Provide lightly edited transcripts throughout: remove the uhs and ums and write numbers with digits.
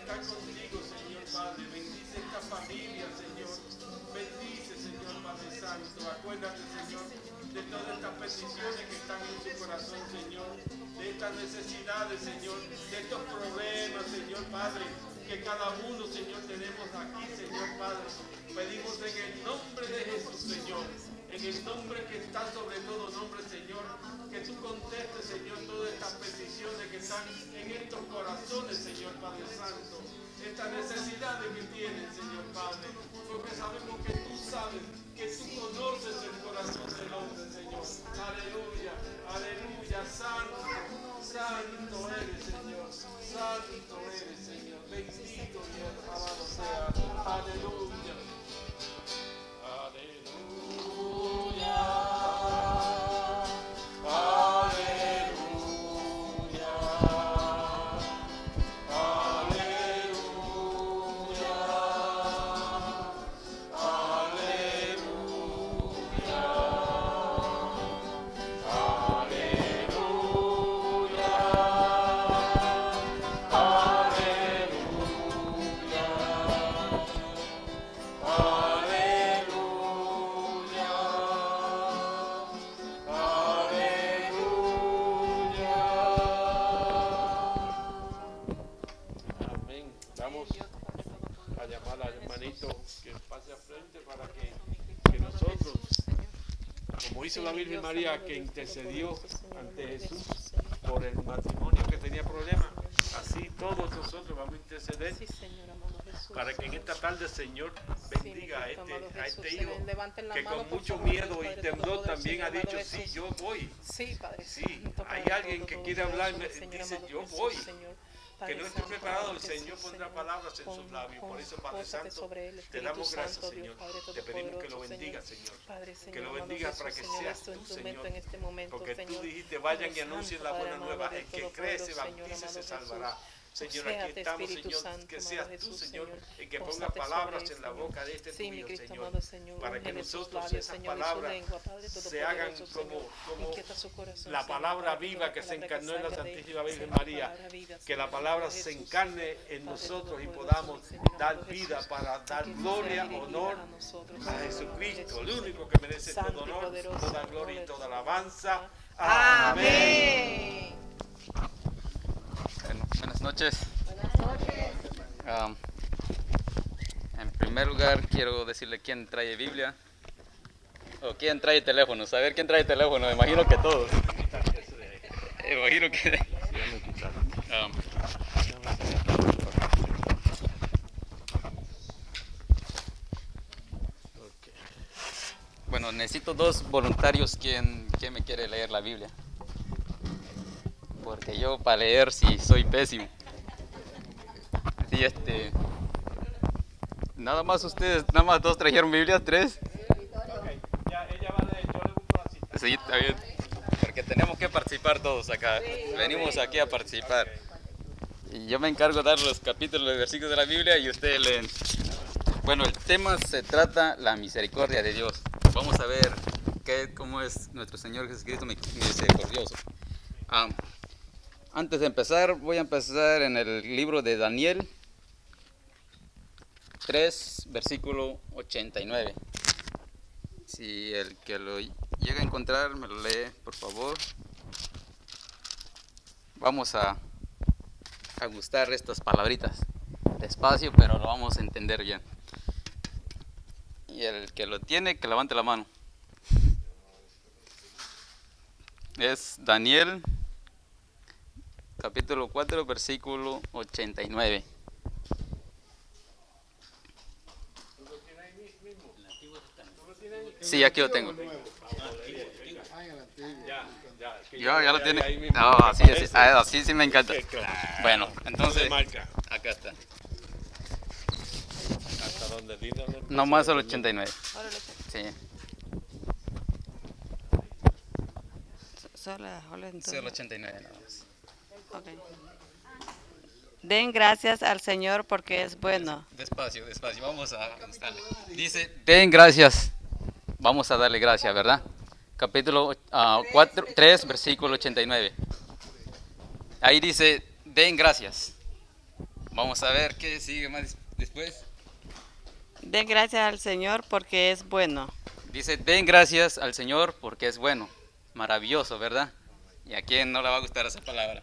está contigo, Señor Padre. Bendice esta familia, Señor. Bendice, Señor Padre Santo. Acuérdate, Señor, de todas estas peticiones que están en su corazón, Señor. De estas necesidades, Señor. De estos problemas, Señor Padre. Que cada uno, Señor, tenemos aquí, Señor Padre. Pedimos en el nombre de Jesús, Señor. En el nombre que está sobre todo nombre, Señor, que tú contestes, Señor, todas estas peticiones que están en estos corazones, Señor Padre Santo. Estas necesidades que tienen, Señor Padre, porque sabemos que tú sabes, que tú conoces el corazón del hombre, Señor. Aleluya, aleluya, santo, santo eres, Señor, santo eres, Señor. Bendito y alabado sea. Aleluya. La Virgen María, que intercedió ante Jesús por el matrimonio que tenía problemas, así todos nosotros vamos a interceder para que en esta tarde, Señor, bendiga a este hijo que con mucho miedo y temblor también ha dicho, sí, yo voy. Sí, hay alguien que quiere hablarme, dice, yo voy. Que no esté preparado, el Señor pondrá palabras en sus labios. Por eso, Padre Santo, te damos gracias, Señor. Te pedimos que lo bendiga, Señor. Que lo bendiga para que seas tú, Señor. Porque tú dijiste, vayan y anuncien la buena nueva. El que cree, se bautice, se salvará. Señor, aquí estamos, Señor, que seas tú, Señor, el que ponga palabras en la boca de este tuyo, Señor, para que nosotros esas palabras se hagan como la palabra viva que se encarnó en la Santísima Virgen María, que la palabra se encarne en nosotros y podamos dar vida para dar gloria, honor a Jesucristo, el único que merece todo honor, toda gloria y toda alabanza. Amén. Bueno, buenas noches. En primer lugar quiero decirle quién trae Biblia o quién trae teléfono. Saber quién trae teléfono, me imagino que todos. Me imagino que... Bueno, necesito dos voluntarios. ¿Quién me quiere leer la Biblia? Porque yo para leer sí soy pésimo. Sí, nada más ustedes, nada más dos trajeron Biblias, tres. Ya, ella va a leer, yo le busco la cita. Sí, está bien. Porque tenemos que participar todos acá. Venimos aquí a participar. Y yo me encargo de dar los capítulos, los versículos de la Biblia y ustedes leen. Bueno, el tema se trata la misericordia de Dios. Vamos a ver cómo es nuestro Señor Jesucristo misericordioso. Antes de empezar, voy a empezar en el libro de Daniel 3, versículo 89. Si el que lo llega a encontrar me lo lee, por favor. Vamos a gustar estas palabritas. Despacio, pero lo vamos a entender bien. Y el que lo tiene, que levante la mano. Es Daniel capítulo 4, versículo 89. Sí, aquí lo tengo. Ya lo tiene. No, así sí me encanta. Bueno, entonces, acá está. ¿Hasta dónde? No más el 89. Sí. Solo el 89 nada más. Okay. Den gracias al Señor porque es bueno. Despacio, vamos a gustarle. Dice, den gracias. Vamos a darle gracias, ¿verdad? Capítulo 3, versículo 89. Ahí dice, den gracias. Vamos a ver qué sigue más después. Den gracias al Señor porque es bueno. Dice, den gracias al Señor porque es bueno. Maravilloso, ¿verdad? ¿Y a quién no le va a gustar esa palabra?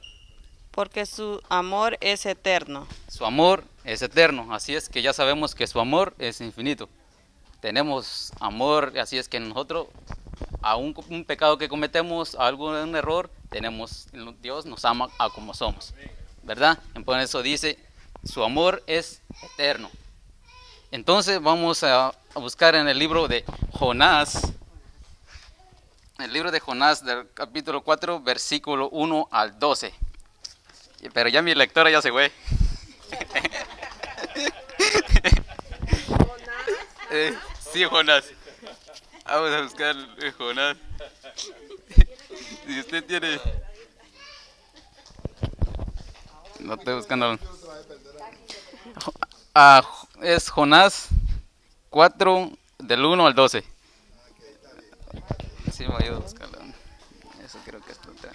Porque su amor es eterno. Su amor es eterno, así es que ya sabemos que su amor es infinito. Tenemos amor, así es que nosotros, a un pecado que cometemos, a algún error, Dios nos ama a como somos, ¿verdad? Por eso dice, su amor es eterno. Entonces vamos a buscar en el libro de Jonás, el libro de Jonás del capítulo 4, versículo 1 al 12. Pero ya mi lectora ya se fue. Sí, Jonás. Vamos a buscar Jonás. Si usted tiene... No estoy buscando. Es Jonás 4, del 1 al 12. Sí, me ayuda a buscarlo. Eso creo que es total.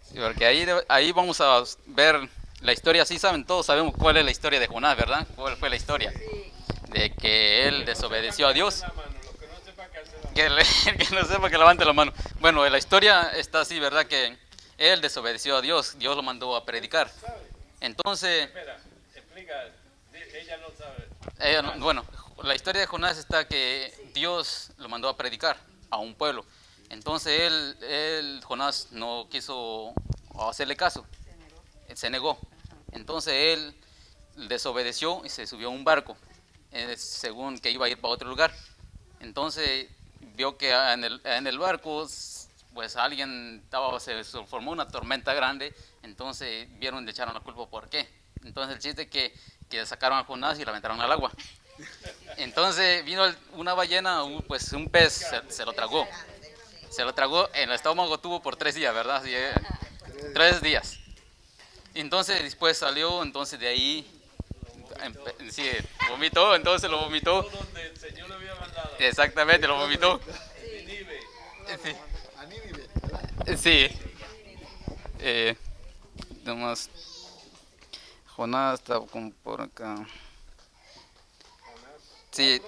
Sí, porque ahí vamos a ver la historia. Sí saben, todos sabemos cuál es la historia de Jonás, ¿verdad? ¿Cuál fue la historia? De que él desobedeció a Dios. Que no sepa que levante la mano. Bueno, la historia está así, ¿verdad? Que él desobedeció a Dios. Dios lo mandó a predicar. Entonces... Espera, explica. Ella no sabe. Bueno, la historia de Jonás está que Dios lo mandó a predicar a un pueblo. Entonces Jonás no quiso hacerle caso. Se negó. Entonces él desobedeció y se subió a un barco, según que iba a ir para otro lugar. Entonces vio que en el barco, pues se formó una tormenta grande. Entonces vieron, le echaron la culpa. ¿Por qué? Entonces el chiste es que sacaron a Jonás y lo aventaron al agua. Entonces vino una ballena, pues un pez, se lo tragó. Se lo tragó, en el estómago tuvo por 3 días, ¿verdad? Sí, 3 días. Entonces después salió, entonces de ahí, sí, vomitó, entonces lo vomitó. Donde el Señor lo había mandado. Exactamente, lo vomitó. Sí. Nomás, Jonás está como por acá. Sí,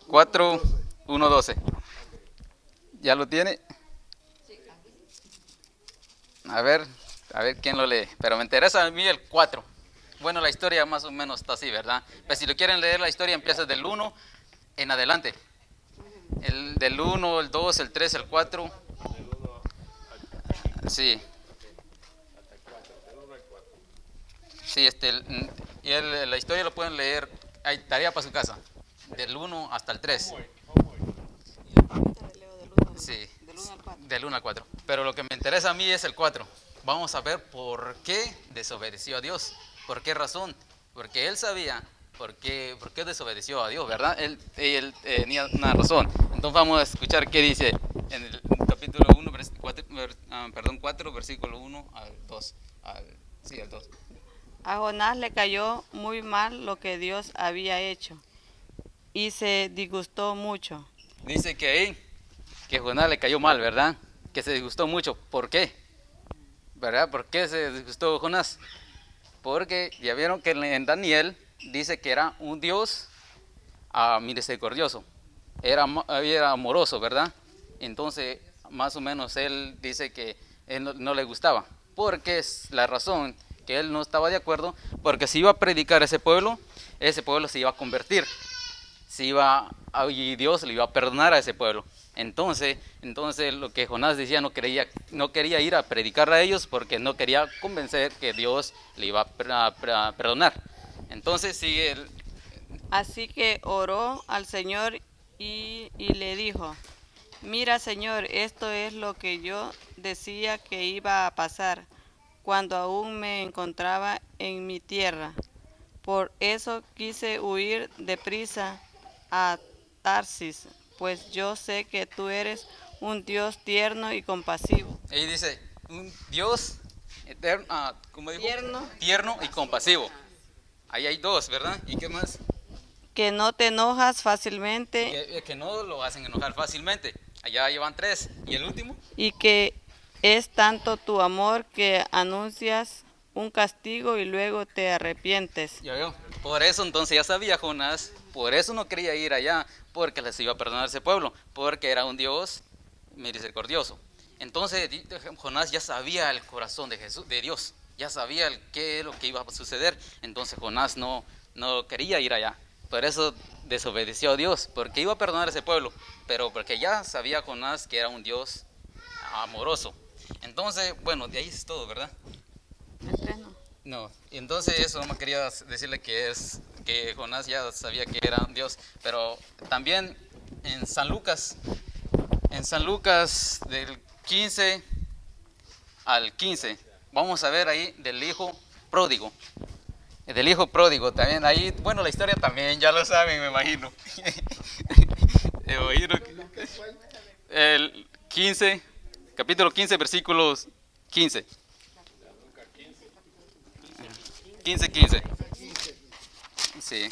4, 1, 12. ¿Ya lo tiene? A ver quién lo lee. Pero me interesa a mí el 4. Bueno, la historia más o menos está así, ¿verdad? Pues si lo quieren leer, la historia empieza del 1 en adelante. Del 1, el 2, el 3, el 4. Sí. Sí, la historia lo pueden leer. Hay tarea para su casa. Del 1 hasta el 3. Sí, del 1 al 4. Pero lo que me interesa a mí es el 4. Vamos a ver por qué desobedeció a Dios. ¿Por qué razón? Porque él sabía por qué desobedeció a Dios, ¿verdad? Él tenía una razón. Entonces vamos a escuchar qué dice en el capítulo 1, 4, versículo 1 al 2. Al 2. A Jonás le cayó muy mal lo que Dios había hecho y se disgustó mucho. Dice que Jonás le cayó mal, ¿verdad? Que se disgustó mucho. ¿Por qué? ¿Verdad? ¿Por qué se disgustó Jonás? Porque ya vieron que en Daniel dice que era un Dios misericordioso. Era amoroso, ¿verdad? Entonces, más o menos él dice que él no le gustaba. Porque es la razón que él no estaba de acuerdo, porque si iba a predicar a ese pueblo se iba a convertir, y Dios le iba a perdonar a ese pueblo. Entonces lo que Jonás decía, no quería ir a predicar a ellos porque no quería convencer que Dios le iba a perdonar. Entonces sigue Así que oró al Señor y le dijo: mira, Señor, esto es lo que yo decía que iba a pasar cuando aún me encontraba en mi tierra. Por eso quise huir deprisa a Tarsis, pues yo sé que tú eres un Dios tierno y compasivo. Ahí dice, un Dios eterno, ¿cómo dijo? Tierno y compasivo. Ahí hay 2, ¿verdad? ¿Y qué más? Que no te enojas fácilmente. Que no lo hacen enojar fácilmente. Allá llevan 3. ¿Y el último? Y que Es tanto tu amor que anuncias un castigo y luego te arrepientes. Ya veo. Por eso entonces ya sabía Jonás, por eso no quería ir allá, porque les iba a perdonar ese pueblo, porque era un Dios misericordioso. Entonces Jonás ya sabía el corazón de Jesús, de Dios, ya sabía qué es lo que iba a suceder. Entonces Jonás no quería ir allá, por eso desobedeció a Dios, porque iba a perdonar a ese pueblo, pero porque ya sabía Jonás que era un Dios amoroso. Entonces, bueno, de ahí es todo, ¿verdad? No, entonces eso nomás quería decirle que Jonás ya sabía que era Dios, pero también en San Lucas del 15 al 15, vamos a ver ahí del hijo pródigo. Del hijo pródigo también, ahí, bueno, la historia también, ya lo saben, me imagino. El 15, capítulo 15, versículos 15. 15. Sí.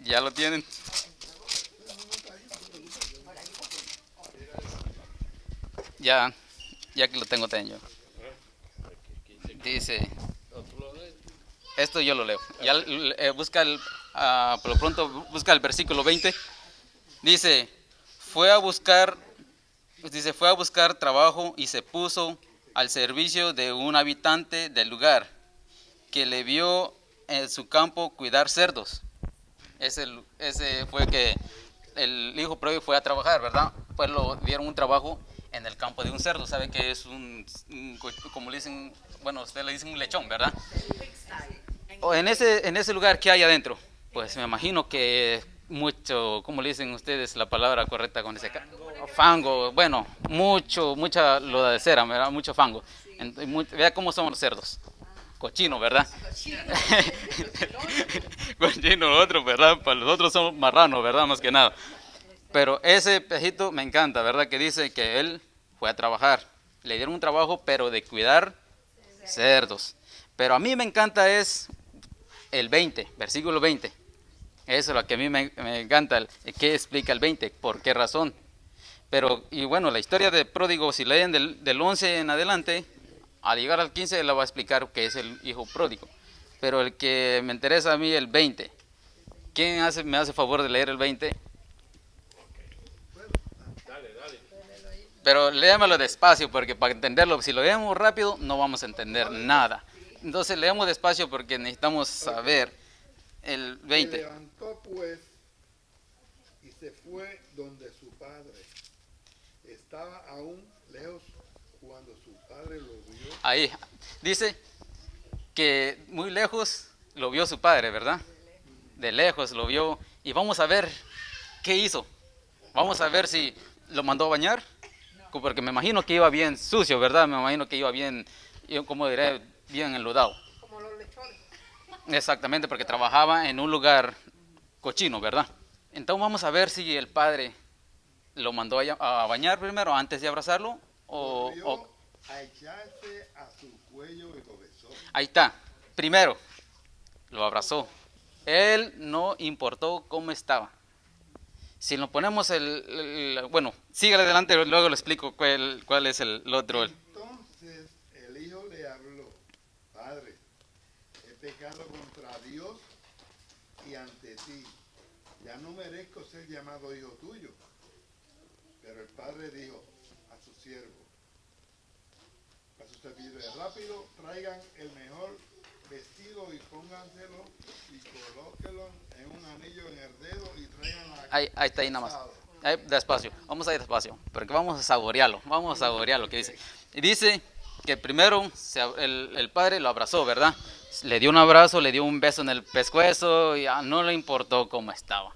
¿Ya lo tienen? Ya que lo tengo yo. Dice, esto yo lo leo. Ya por lo pronto busca el versículo 20. Dice, fue a buscar trabajo y se puso al servicio de un habitante del lugar que le vio en su campo cuidar cerdos. Ese fue que el hijo pródigo fue a trabajar, ¿verdad? Pues lo dieron un trabajo en el campo de un cerdo. ¿Sabe que es como le dicen, bueno, usted le dicen un lechón, ¿verdad? O en ese lugar que hay adentro, pues me imagino que mucho, ¿cómo le dicen ustedes la palabra correcta con ese fango? Bueno, mucha lodacera, ¿verdad? Mucho fango. Vea cómo son los cerdos. Cochino, ¿verdad? Cochino otro, ¿verdad? Para los otros son marranos, ¿verdad? Más que nada. Pero ese pejito me encanta, ¿verdad? Que dice que él fue a trabajar. Le dieron un trabajo, pero de cuidar cerdos. Pero a mí me encanta es el 20, versículo 20. Eso es lo que a mí me encanta. ¿Qué explica el 20? ¿Por qué razón? Pero, y bueno, la historia de pródigo, si leen del 11 en adelante, al llegar al 15 le va a explicar qué es el hijo pródigo. Pero el que me interesa a mí, el 20. ¿Quién me hace favor de leer el 20? Pero léamelo despacio, porque para entenderlo, si lo leemos rápido, no vamos a entender nada. Entonces leemos despacio porque necesitamos saber el 20. Se levantó pues y se fue donde su padre. Estaba aún lejos cuando su padre lo vio. Ahí dice que muy lejos lo vio su padre, ¿verdad? De lejos lo vio. Y vamos a ver qué hizo. Vamos a ver si lo mandó a bañar. Porque me imagino que iba bien sucio, ¿verdad? Me imagino que iba bien, como diré, bien enlodado. Como los lechones. Exactamente, porque trabajaba en un lugar cochino, ¿verdad? Entonces vamos a ver si el padre lo mandó a bañar primero antes de abrazarlo o a echarse a su cuello y lo besó. Ahí está. Primero lo abrazó. Él no importó cómo estaba. Si nos ponemos bueno, sígale adelante, luego le explico cuál es el otro. Entonces el hijo le habló: Padre, he pecado contra Dios y ante ti. Ya no merezco ser llamado hijo tuyo. Pero el padre dijo a su siervo, a sus servidores: rápido, traigan el mejor vestido y pónganselo y colóquenlo en un anillo en el dedo y traigan la... Ahí está, ahí nada más. Ahí, despacio, vamos a ir despacio, porque vamos a saborear lo que dice. Y dice que primero el padre lo abrazó, ¿verdad? Le dio un abrazo, le dio un beso en el pescuezo y no le importó cómo estaba.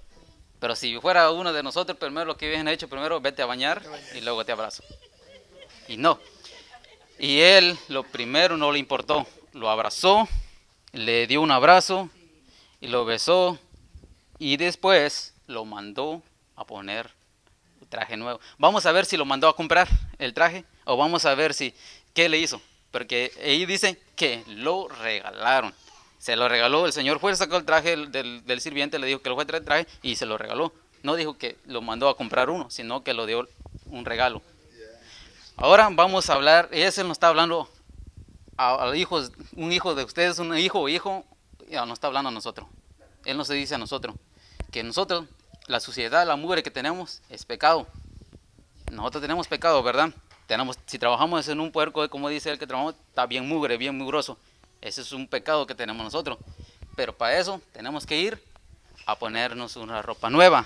Pero si fuera uno de nosotros, primero lo que hubiesen hecho, primero vete a bañar y luego te abrazo. Y no. Y él lo primero no le importó, lo abrazó, le dio un abrazo y lo besó y después lo mandó a poner un traje nuevo. Vamos a ver si lo mandó a comprar el traje o vamos a ver qué le hizo. Porque ahí dice que lo regalaron. Se lo regaló, el señor fue, sacó el traje del sirviente, le dijo que lo fue a traer el traje y se lo regaló. No dijo que lo mandó a comprar uno, sino que lo dio un regalo. Ahora vamos a hablar, ese nos está hablando a hijos, un hijo de ustedes, un hijo, ya nos está hablando a nosotros. Él nos dice a nosotros que nosotros, la suciedad, la mugre que tenemos es pecado. Nosotros tenemos pecado, ¿verdad? Si trabajamos en un puerco, como dice el que trabajamos, está bien mugre, bien mugroso. Ese es un pecado que tenemos nosotros. Pero para eso tenemos que ir a ponernos una ropa nueva.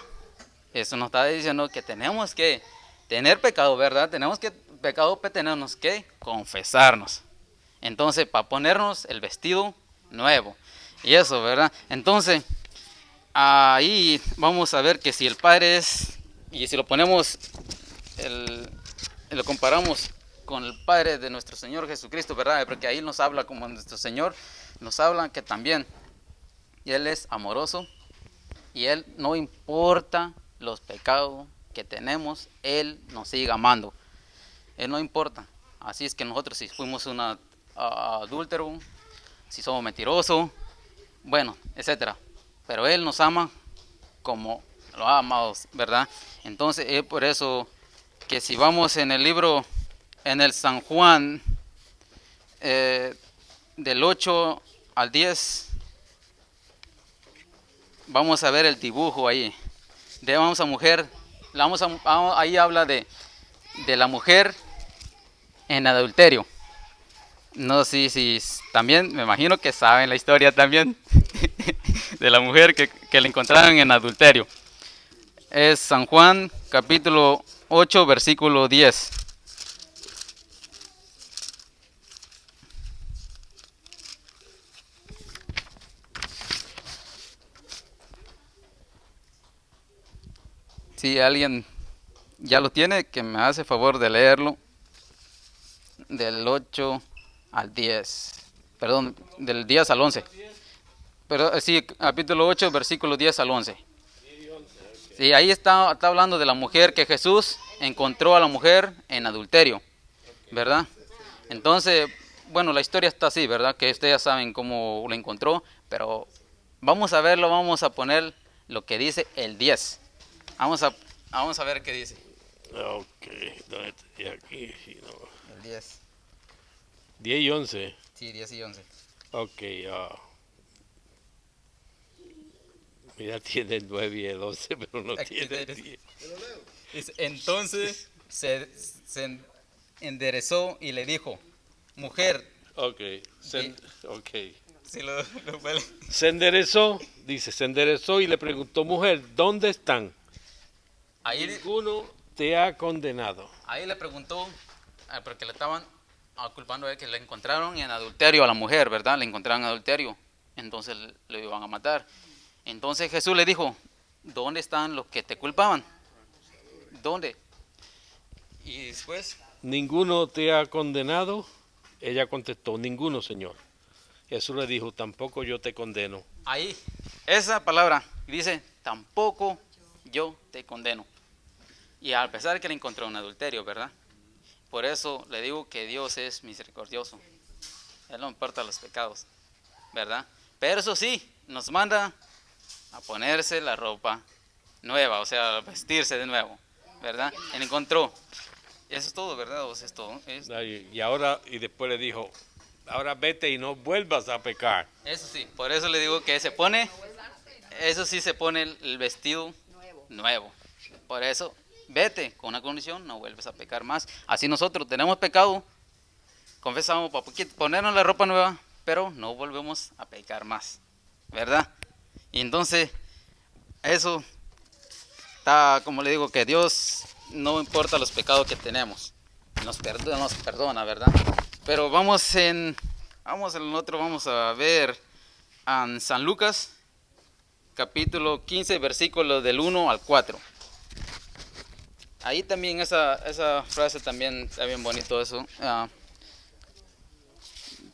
Eso nos está diciendo que tenemos que tener pecado, ¿verdad? Tenemos que confesarnos. Entonces, para ponernos el vestido nuevo. Y eso, ¿verdad? Entonces, ahí vamos a ver que si el Padre es, y si lo ponemos, lo comparamos con el Padre de nuestro Señor Jesucristo, ¿verdad? Porque ahí nos habla como nuestro Señor, nos habla que también Él es amoroso y Él no importa los pecados que tenemos, Él nos sigue amando. Él no importa. Así es que nosotros si fuimos un adúltero, si somos mentirosos, bueno, etcétera. Pero Él nos ama como lo ha amado, ¿verdad? Entonces es por eso que si vamos en el libro, en el San Juan, del 8 al 10, vamos a ver el dibujo ahí. Vamos a mujer, ahí habla de la mujer en adulterio. No sé si también, me imagino que saben la historia también de la mujer que le encontraron en adulterio. Es San Juan capítulo 8 versículo 10. Si alguien ya lo tiene, que me hace favor de leerlo. Del 8 al 10. Perdón, del 10 al 11. Pero sí, capítulo 8, versículo 10 al 11. Sí, ahí está hablando de la mujer, que Jesús encontró a la mujer en adulterio, ¿verdad? Entonces, bueno, la historia está así, ¿verdad? Que ustedes ya saben cómo la encontró, pero vamos a verlo, vamos a poner lo que dice el 10. Vamos a ver qué dice. Ok, ¿dónde estoy aquí? Sí, no. El 10. 10 y 11. Sí, 10 y 11. Ok, mira, tiene el 9 y el 11, pero no tiene el 10. Entonces se enderezó y le dijo, mujer. Ok, okay. Sí, se enderezó, dice, se enderezó y le preguntó, mujer, ¿dónde están? Ahí, ninguno te ha condenado. Ahí le preguntó, porque le estaban culpando de que le encontraron en adulterio a la mujer, ¿verdad? Le encontraron en adulterio, entonces lo iban a matar. Entonces Jesús le dijo, ¿dónde están los que te culpaban? ¿Dónde? Y después, ¿ninguno te ha condenado? Ella contestó, ninguno, Señor. Jesús le dijo, tampoco yo te condeno. Ahí, esa palabra dice, tampoco yo te condeno. Y a pesar que le encontró un adulterio, ¿verdad? Por eso le digo que Dios es misericordioso. Él no importa los pecados, ¿verdad? Pero eso sí, nos manda a ponerse la ropa nueva, o sea, vestirse de nuevo, ¿verdad? Él encontró. Eso es todo, ¿verdad? O sea, es todo. Y después le dijo, ahora vete y no vuelvas a pecar. Eso sí, por eso le digo que se pone, eso sí se pone el vestido nuevo. Por eso, vete con una condición, no vuelves a pecar más. Así nosotros tenemos pecado, confesamos para ponernos la ropa nueva, pero no volvemos a pecar más, ¿verdad? Y entonces, eso está, como le digo, que Dios no importa los pecados que tenemos, nos perdona, ¿verdad? Pero vamos en el otro, vamos a ver en San Lucas, capítulo 15, versículos del 1 al 4. Ahí también esa frase también está bien bonito eso.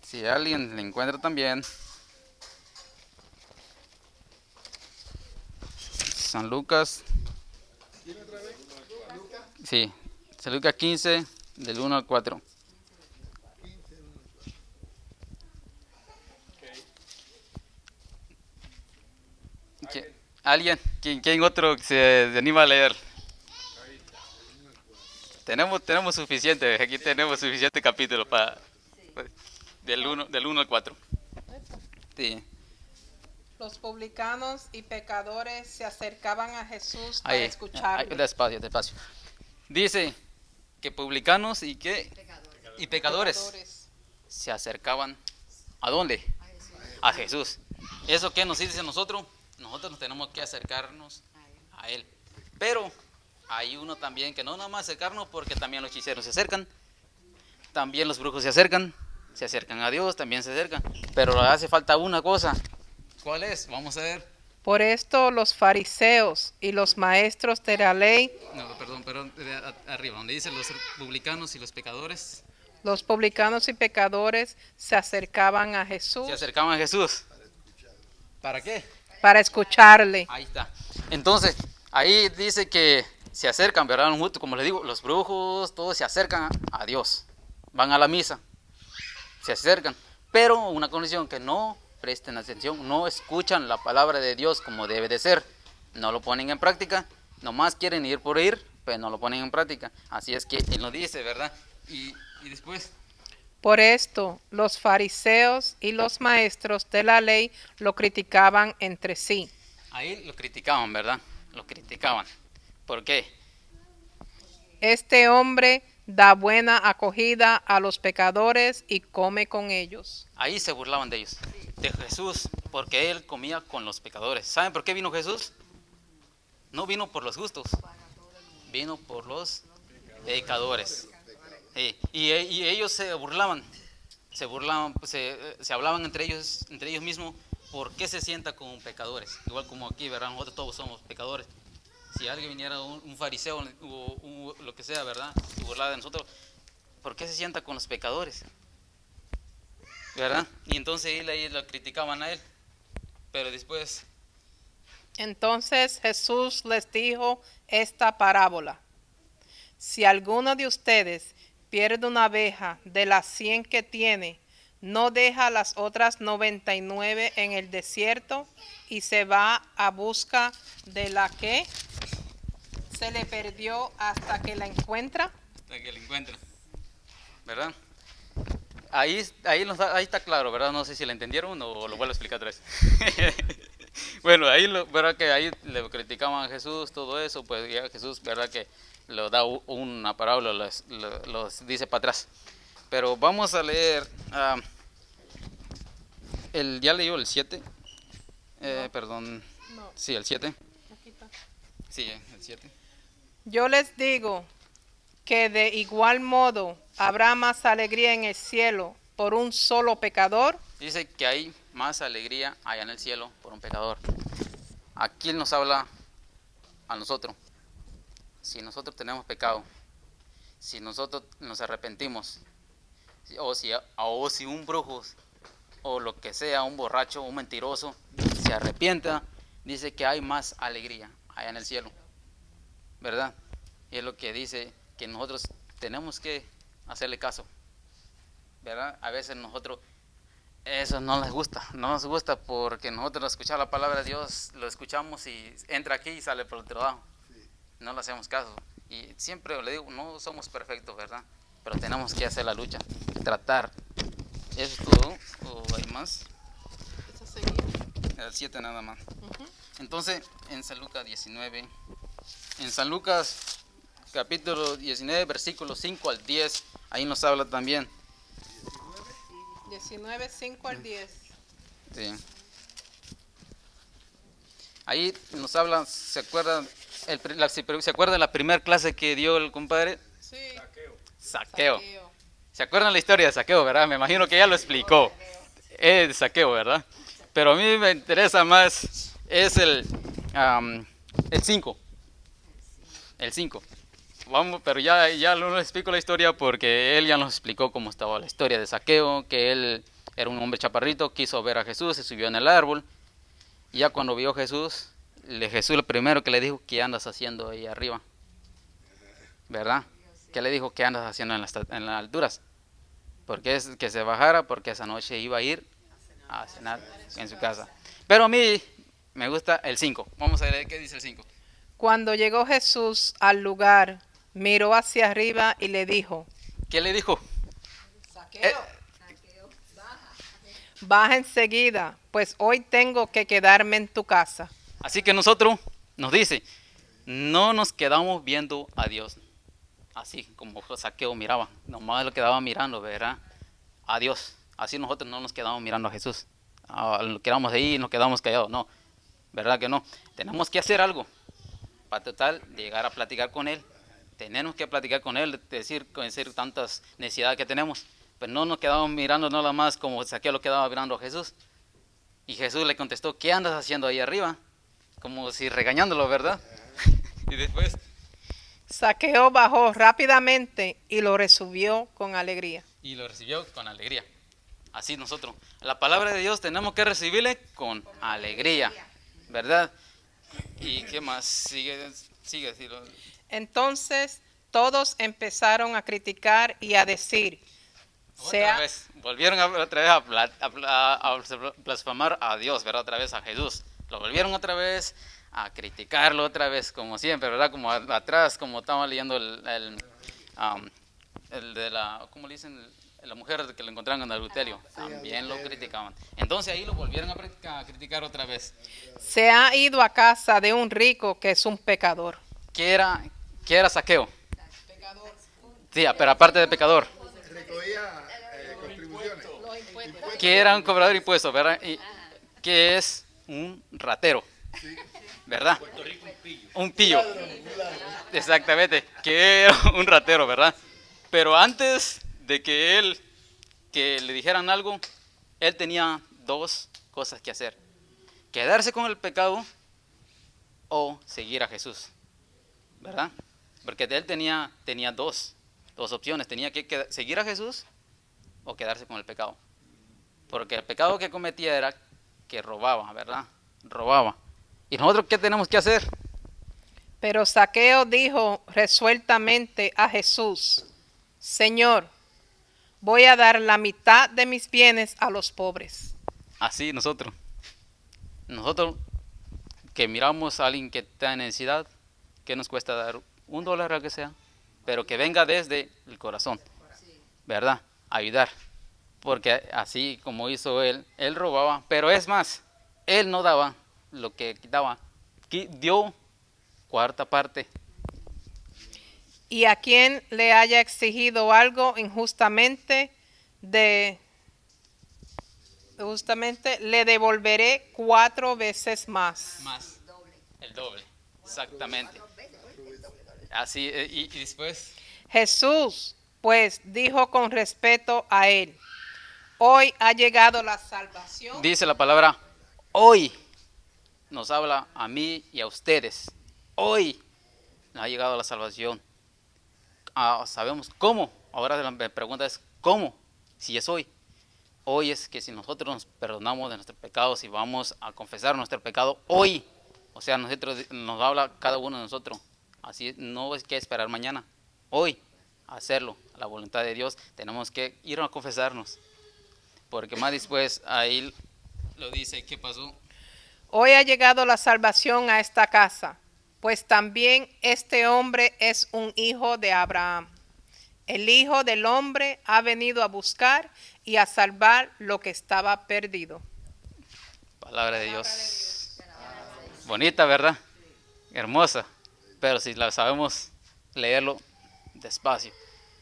Si alguien le encuentra también. San Lucas. Sí, San Lucas 15, del 1 al 4. ¿Alguien? ¿Quién otro se anima a leer? tenemos suficiente, aquí tenemos suficiente capítulo para del 1 al 4. Sí. Los publicanos y pecadores se acercaban a Jesús para escucharlo. Despacio. Dice que publicanos y pecadores se acercaban ¿a dónde? A Jesús. ¿Eso qué nos dice nosotros? Nosotros tenemos que acercarnos a Él. Pero hay uno también que no nada más acercarnos, porque también los hechiceros se acercan, también los brujos se acercan a Dios, también se acercan. Pero hace falta una cosa. ¿Cuál es? Vamos a ver. Por esto los fariseos y los maestros de la ley, No, perdón, arriba, donde dice los publicanos y los pecadores. los publicanos y pecadores se acercaban a Jesús Se acercaban a Jesús. ¿Para qué? para escucharle. Ahí está. Entonces, ahí dice que se acercan, ¿verdad? Como les digo, los brujos, todos se acercan a Dios. Van a la misa, se acercan. Pero una condición, que no presten atención, no escuchan la palabra de Dios como debe de ser. No lo ponen en práctica, nomás quieren ir por ir, pero no lo ponen en práctica. Así es que Él lo dice, ¿verdad? Y después... Por esto los fariseos y los maestros de la ley lo criticaban entre sí. Ahí lo criticaban, ¿verdad? Lo criticaban. ¿Por qué? Este hombre da buena acogida a los pecadores y come con ellos. Ahí se burlaban de ellos, de Jesús, porque Él comía con los pecadores. ¿Saben por qué vino Jesús? No vino por los justos, vino por los pecadores. Sí. Y ellos se burlaban, pues, se hablaban entre ellos mismos. ¿Por qué se sienta con pecadores? Igual como aquí, ¿verdad? Nosotros todos somos pecadores. Si alguien viniera, un fariseo o lo que sea, ¿verdad? Y burlaba de nosotros, ¿por qué se sienta con los pecadores? ¿Verdad? Y entonces ahí lo criticaban a Él. Pero después... Entonces Jesús les dijo esta parábola. Si alguno de ustedes pierde una abeja de las 100 que tiene, no deja las otras 99 en el desierto y se va a busca de la que se le perdió hasta que la encuentra. Hasta que la encuentra, ¿verdad? Ahí está claro, ¿verdad? No sé si la entendieron o lo vuelvo a explicar otra vez. Bueno, ¿verdad? Que ahí le criticaban a Jesús, todo eso, pues ya Jesús, ¿verdad? Que lo da una parábola, los dice para atrás. Pero vamos a leer, ¿ya leyó el 7? Perdón, No. sí, el 7. Aquí está. Sí, el 7. Yo les digo que de igual modo habrá más alegría en el cielo por un solo pecador. Dice que hay más alegría allá en el cielo por un pecador. Aquí Él nos habla a nosotros. Si nosotros tenemos pecado, si nosotros nos arrepentimos, o si un brujo o lo que sea, un borracho, un mentiroso, se arrepienta, dice que hay más alegría allá en el cielo, ¿verdad? Y es lo que dice, que nosotros tenemos que hacerle caso, ¿verdad? A veces nosotros eso no nos gusta porque nosotros escuchamos la palabra de Dios, lo escuchamos y entra aquí y sale por el otro lado. No le hacemos caso. Y siempre le digo, no somos perfectos, ¿verdad? Pero tenemos que hacer la lucha, tratar. ¿Eso es todo? ¿O hay más? El 7 nada más. Entonces, en San Lucas 19, en San Lucas capítulo 19, versículos 5 al 10, ahí nos habla también. 19, 5 al 10. Sí. Ahí nos habla, ¿se acuerdan? ¿Se acuerdan la primera clase que dio el compadre? Sí. Saqueo. ¿Se acuerdan la historia de Saqueo, verdad? Me imagino que ya lo explicó. Es Saqueo, ¿verdad? Pero a mí me interesa más, es el 5. El 5. Vamos, pero ya no les explico la historia porque él ya nos explicó cómo estaba la historia de Saqueo, que él era un hombre chaparrito, quiso ver a Jesús, se subió en el árbol. Y ya cuando vio a Jesús lo primero que le dijo, ¿qué andas haciendo ahí arriba? ¿Verdad? ¿Qué le dijo? ¿Qué andas haciendo en las alturas? Porque es que se bajara, porque esa noche iba a ir a cenar en su casa. Pero a mí me gusta el 5. Vamos a ver qué dice el 5. Cuando llegó Jesús al lugar, miró hacia arriba y le dijo, ¿Qué le dijo? baja enseguida, pues hoy tengo que quedarme en tu casa. Así que nosotros, nos dice, no nos quedamos viendo a Dios. Así como Zaqueo miraba, nomás lo quedaba mirando, ¿verdad? A Dios. Así nosotros no nos quedamos mirando a Jesús. Lo quedamos ahí y nos quedamos callados. No, ¿verdad que no? Tenemos que hacer algo para tratar de llegar a platicar con Él. Tenemos que platicar con Él, decir tantas necesidades que tenemos. Pero no nos quedamos mirando nada más como Zaqueo lo quedaba mirando a Jesús. Y Jesús le contestó, ¿qué andas haciendo ahí arriba? Como si regañándolo, ¿verdad? Y después, Zaqueo bajó rápidamente y lo recibió con alegría. y lo recibió con alegría. Así nosotros, la palabra de Dios tenemos que recibirle con alegría, ¿verdad? ¿Y qué más? Sigue. Entonces todos empezaron a criticar y a decir, Otra vez, volvieron otra vez a blasfemar a Dios, ¿verdad? Otra vez a Jesús. Lo volvieron otra vez a criticarlo otra vez, como siempre, ¿verdad? Como atrás, como estaba leyendo el de la, ¿cómo le dicen? La mujer que lo encontraron en adulterio. También lo criticaban. Entonces ahí lo volvieron a criticar otra vez. se ha ido a casa de un rico que es un pecador. ¿Qué era Zaqueo? Sí, pero aparte de pecador, Recogía contribuciones. que era un cobrador de impuestos, ¿verdad? Y que es un ratero, ¿verdad? Un pillo. Exactamente, que era un ratero, ¿verdad? Pero antes de que le dijeran algo, él tenía dos cosas que hacer: quedarse con el pecado o seguir a Jesús, ¿verdad? Porque él tenía dos opciones: tenía que seguir a Jesús o quedarse con el pecado. Porque el pecado que cometía era que robaba, ¿verdad? Robaba. ¿Y nosotros qué tenemos que hacer? Pero Zaqueo dijo resueltamente a Jesús, Señor, voy a dar la mitad de mis bienes a los pobres. Así nosotros que miramos a alguien que está en necesidad, ¿qué nos cuesta dar? $1 a que sea, pero que venga desde el corazón, ¿verdad? Ayudar. Porque así como hizo él robaba, pero es más, él no daba lo que daba, dio cuarta parte. Y a quien le haya exigido algo injustamente, le devolveré 4 veces más. Más, el doble, exactamente. Así, y después, Jesús, pues, dijo con respeto a él, hoy ha llegado la salvación. dice la palabra, hoy nos habla a mí y a ustedes. Hoy nos ha llegado la salvación. Sabemos cómo. Ahora la pregunta es, ¿cómo? Si es hoy. Hoy es que si nosotros nos perdonamos de nuestros pecados y vamos a confesar nuestro pecado hoy, o sea, nos habla cada uno de nosotros. Así no es que esperar mañana. Hoy, hacerlo a la voluntad de Dios. Tenemos que ir a confesarnos. Porque más después ahí lo dice, ¿qué pasó? Hoy ha llegado la salvación a esta casa, pues también este hombre es un hijo de Abraham. El Hijo del Hombre ha venido a buscar y a salvar lo que estaba perdido. Palabra de Dios. Bonita, ¿verdad? Hermosa. Pero si la sabemos leerlo despacio.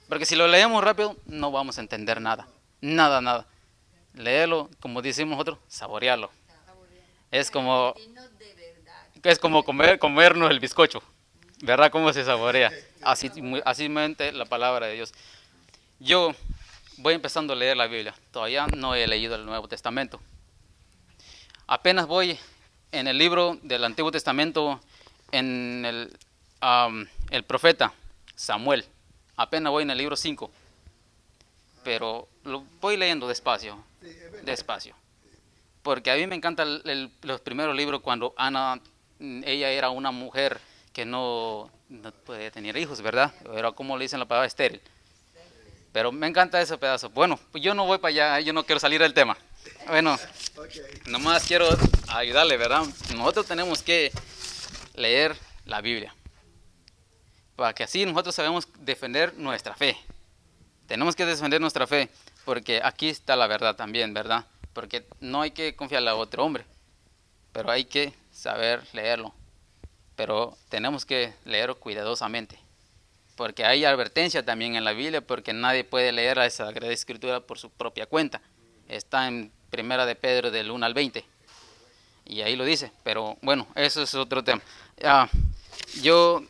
Porque si lo leemos rápido, no vamos a entender nada. Nada. Leerlo, como decimos nosotros, saborearlo. Es como comernos el bizcocho, ¿verdad? Cómo se saborea. Así mente la palabra de Dios. Yo voy empezando a leer la Biblia. Todavía no he leído el Nuevo Testamento. Apenas voy en el libro del Antiguo Testamento, en el profeta Samuel. Apenas voy en el libro 5. Pero lo voy leyendo despacio. Porque a mí me encantan los primeros libros cuando Ana, ella era una mujer que no podía tener hijos, ¿verdad? Era como le dicen la palabra estéril. Pero me encanta ese pedazo. Bueno, pues yo no voy para allá, yo no quiero salir del tema. Bueno, nomás quiero ayudarle, ¿verdad? Nosotros tenemos que leer la Biblia. para que así nosotros sabemos defender nuestra fe. Tenemos que defender nuestra fe, porque aquí está la verdad también, ¿verdad? Porque no hay que confiarle a otro hombre, pero hay que saber leerlo. Pero tenemos que leerlo cuidadosamente, porque hay advertencia también en la Biblia, porque nadie puede leer la Sagrada Escritura por su propia cuenta. Está en Primera de Pedro del 1 al 20, y ahí lo dice, pero bueno, eso es otro tema. Yo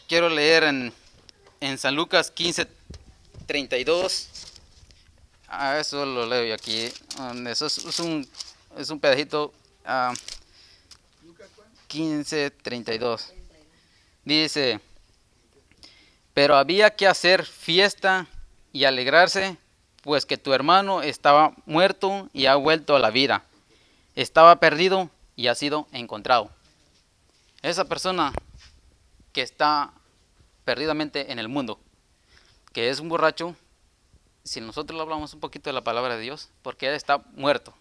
quiero leer en San Lucas 15:32. Eso lo leo yo aquí. Eso es un pedacito. 15:32. Dice: pero había que hacer fiesta y alegrarse, pues que tu hermano estaba muerto y ha vuelto a la vida. Estaba perdido y ha sido encontrado. Esa persona que está perdidamente en el mundo, que es un borracho, si nosotros le hablamos un poquito de la palabra de Dios, porque él está muerto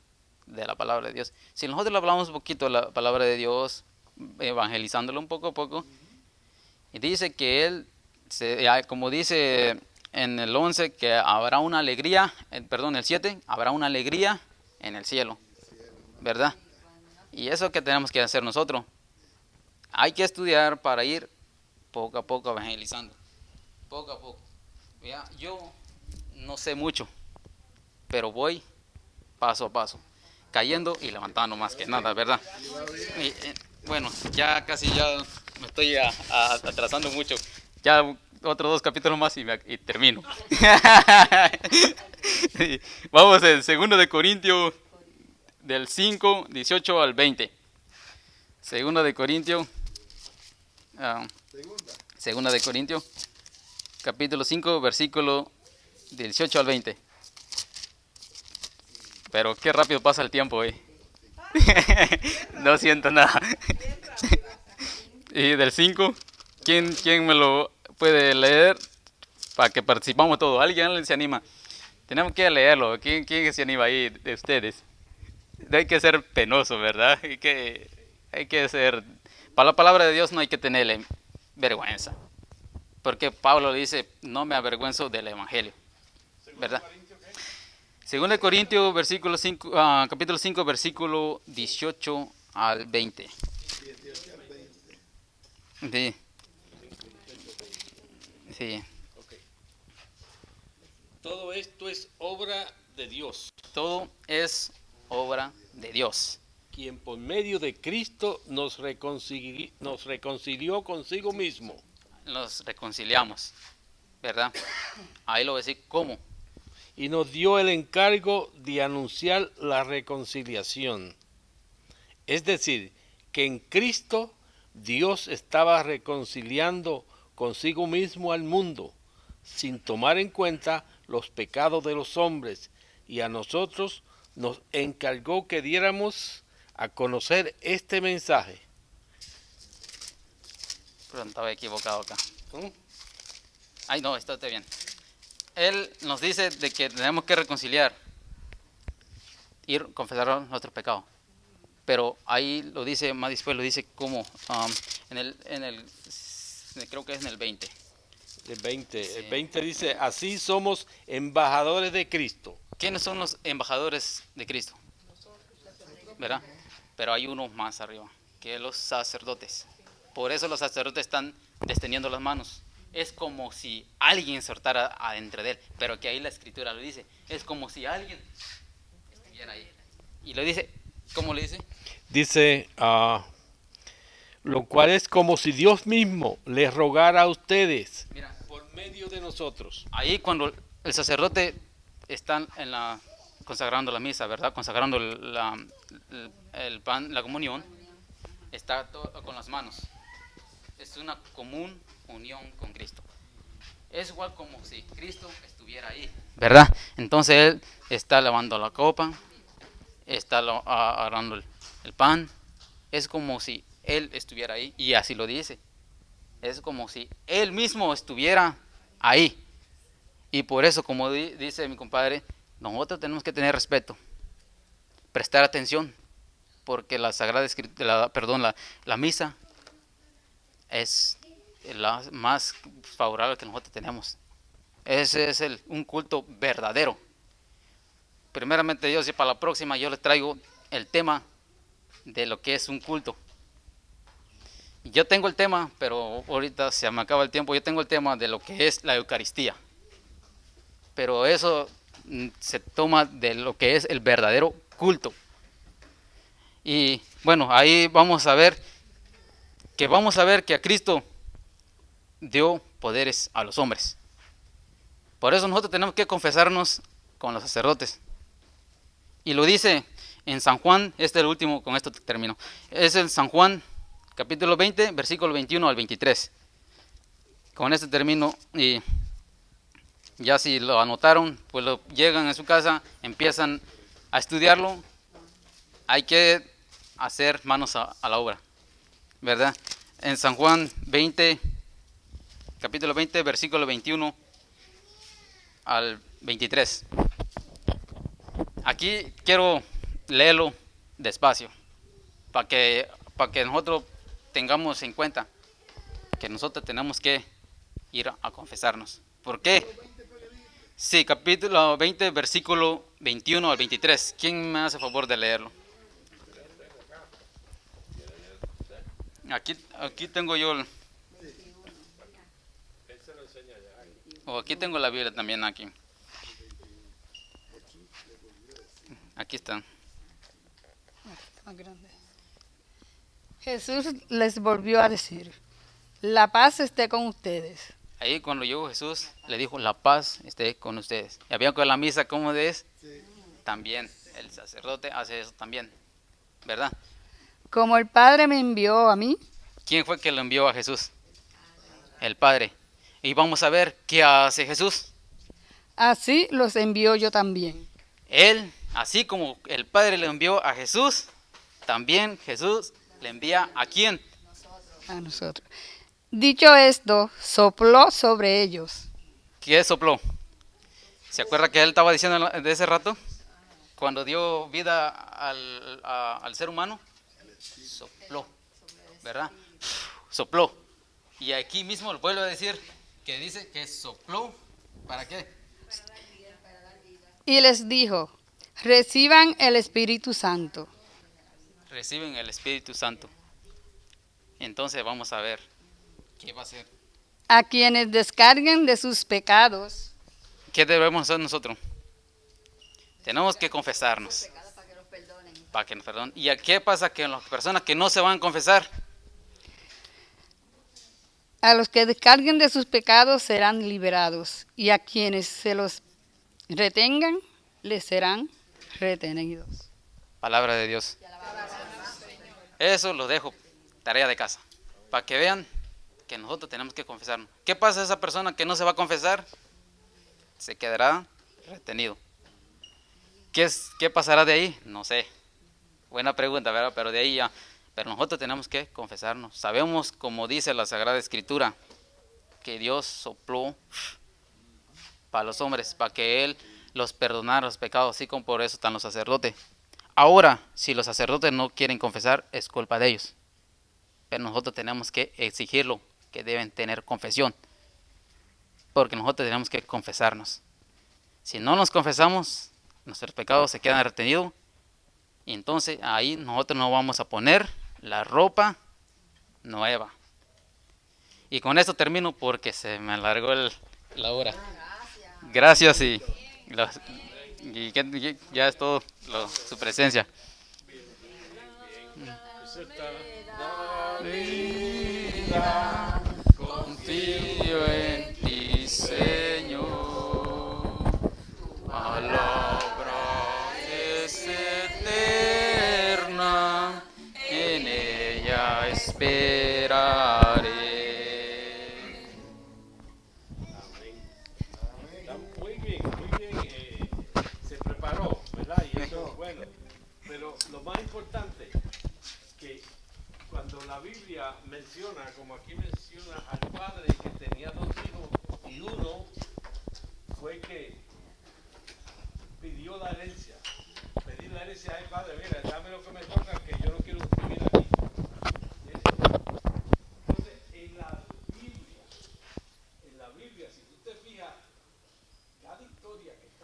de la palabra de Dios, si nosotros le hablamos un poquito de la palabra de Dios, evangelizándolo un poco a poco, y dice que él, como dice en el 11, que habrá una alegría, perdón, el 7, habrá una alegría en el cielo, ¿verdad? Y eso que tenemos que hacer nosotros. Hay que estudiar para ir poco a poco evangelizando, poco a poco. Ya, yo no sé mucho, pero voy paso a paso, cayendo y levantando más que nada, ¿verdad? Y, bueno, ya casi ya me estoy atrasando mucho. Ya otros 2 capítulos más y termino. Vamos en 2 de Corintios del 5, 18 al 20. 2 de Corintios. Segunda de Corintios, capítulo 5, versículo 18 al 20. Pero qué rápido pasa el tiempo, No siento nada. Y del 5, ¿quién me lo puede leer? Para que participamos todos. ¿Alguien se anima? Tenemos que leerlo. ¿Quién se anima ahí de ustedes? No hay que ser penoso, ¿verdad? Hay que ser... Para la palabra de Dios no hay que tenerle vergüenza. Porque Pablo dice, no me avergüenzo del evangelio, ¿verdad? 2 Corintios versículo 5, capítulo 5, versículo 18 al 20. Sí. Sí. Okay. Todo esto es obra de Dios. Todo es obra de Dios, Quien por medio de Cristo nos reconcilió consigo mismo. Nos reconciliamos, ¿verdad? Ahí lo voy a decir cómo. Y nos dio el encargo de anunciar la reconciliación. Es decir, que en Cristo Dios estaba reconciliando consigo mismo al mundo, sin tomar en cuenta los pecados de los hombres, y a nosotros nos encargó que diéramos a conocer este mensaje. Perdón, estaba equivocado acá. Ay, no, está bien. Él nos dice de que tenemos que reconciliar, ir a confesar nuestros pecados. Pero ahí lo dice, más después lo dice como, creo que es en el 20. El 20, Sí. El 20 dice, así somos embajadores de Cristo. ¿Quiénes son los embajadores de Cristo? ¿Verdad? Pero hay uno más arriba, que es los sacerdotes. Por eso los sacerdotes están extendiendo las manos. Es como si alguien soltara adentro de él, pero que ahí la escritura lo dice. Es como si alguien estuviera ahí. Y lo dice, ¿cómo le dice? Dice, lo cual es como si Dios mismo les rogara a ustedes. Mira, Por medio de nosotros. ahí cuando el sacerdote está consagrando la misa, ¿verdad? Consagrando el pan, la comunión, está todo con las manos. Es una común unión con Cristo. Es igual como si Cristo estuviera ahí, ¿verdad? Entonces Él está lavando la copa, está agarrando el pan. Es como si Él estuviera ahí, y así lo dice. Es como si Él mismo estuviera ahí. Y por eso, como dice mi compadre, nosotros tenemos que tener respeto, prestar atención, porque la Sagrada Escritura, la misa es la más favorable que nosotros tenemos. Ese es un culto verdadero. Primeramente Dios, y para la próxima yo les traigo el tema de lo que es un culto. Yo tengo el tema, pero ahorita se me acaba el tiempo. Yo tengo el tema de lo que es la Eucaristía, pero eso se toma de lo que es el verdadero culto. Y bueno, ahí vamos a ver que a Cristo dio poderes a los hombres. Por eso nosotros tenemos que confesarnos con los sacerdotes. Y lo dice en San Juan, este es el último, con esto termino. Es en San Juan, capítulo 20, versículo 21 al 23. Con esto termino, y ya si lo anotaron, pues lo llegan a su casa, empiezan a estudiarlo. Hay que hacer manos a la obra, ¿verdad? En San Juan 20, capítulo 20, versículo 21 al 23. Aquí quiero leerlo despacio, para que nosotros tengamos en cuenta que nosotros tenemos que ir a confesarnos. ¿Por qué? Sí, capítulo 20, versículo 21 al 23. ¿Quién me hace favor de leerlo? Aquí tengo yo aquí tengo la Biblia también aquí. Aquí está. Jesús les volvió a decir: la paz esté con ustedes. Ahí cuando llegó Jesús, le dijo: la paz esté con ustedes. ¿Ya vieron con la misa cómo es? Sí. También el sacerdote hace eso también, ¿verdad? Como el Padre me envió a mí. ¿Quién fue que lo envió a Jesús? El Padre. Y vamos a ver qué hace Jesús. Así los envió yo también. Él, así como el Padre le envió a Jesús, también Jesús le envía ¿a quién? A nosotros. Dicho esto, sopló sobre ellos. ¿Qué sopló? ¿Se acuerda que él estaba diciendo de ese rato? Cuando dio vida al ser humano, sopló, ¿verdad? Sopló. Y aquí mismo vuelve a decir que dice que sopló, ¿para qué? Y les dijo: reciban el Espíritu Santo. Reciben el Espíritu Santo. Entonces vamos a ver qué va a hacer. A quienes descarguen de sus pecados. ¿Qué debemos hacer nosotros? Tenemos que confesarnos. Para que nos perdonen. ¿Y a qué pasa que las personas que no se van a confesar? A los que descarguen de sus pecados serán liberados, y a quienes se los retengan les serán retenidos. Palabra de Dios. Eso lo dejo, tarea de casa, para que vean que nosotros tenemos que confesarnos. ¿Qué pasa a esa persona que no se va a confesar? Se quedará retenido. ¿Qué pasará de ahí? No sé. Buena pregunta, ¿verdad? Pero de ahí ya. Pero nosotros tenemos que confesarnos. Sabemos, como dice la Sagrada Escritura, que Dios sopló para los hombres, para que Él los perdonara los pecados, así como por eso están los sacerdotes. Ahora, si los sacerdotes no quieren confesar, es culpa de ellos. Pero nosotros tenemos que exigirlo, que deben tener confesión. Porque nosotros tenemos que confesarnos. Si no nos confesamos, nuestros pecados se quedan retenidos. Y entonces ahí nosotros nos vamos a poner la ropa nueva. Y con esto termino porque se me alargó la hora. Gracias y ya es todo su presencia. Confío en ti, Señor. Palabra es eterna, en ella esperaré. Está muy bien, se preparó, ¿verdad? Y eso es bueno. Pero lo más importante, que cuando la Biblia menciona, como aquí menciona al padre que tenía 2 hijos y uno fue que pidió la herencia, pedir la herencia al padre, mira, dame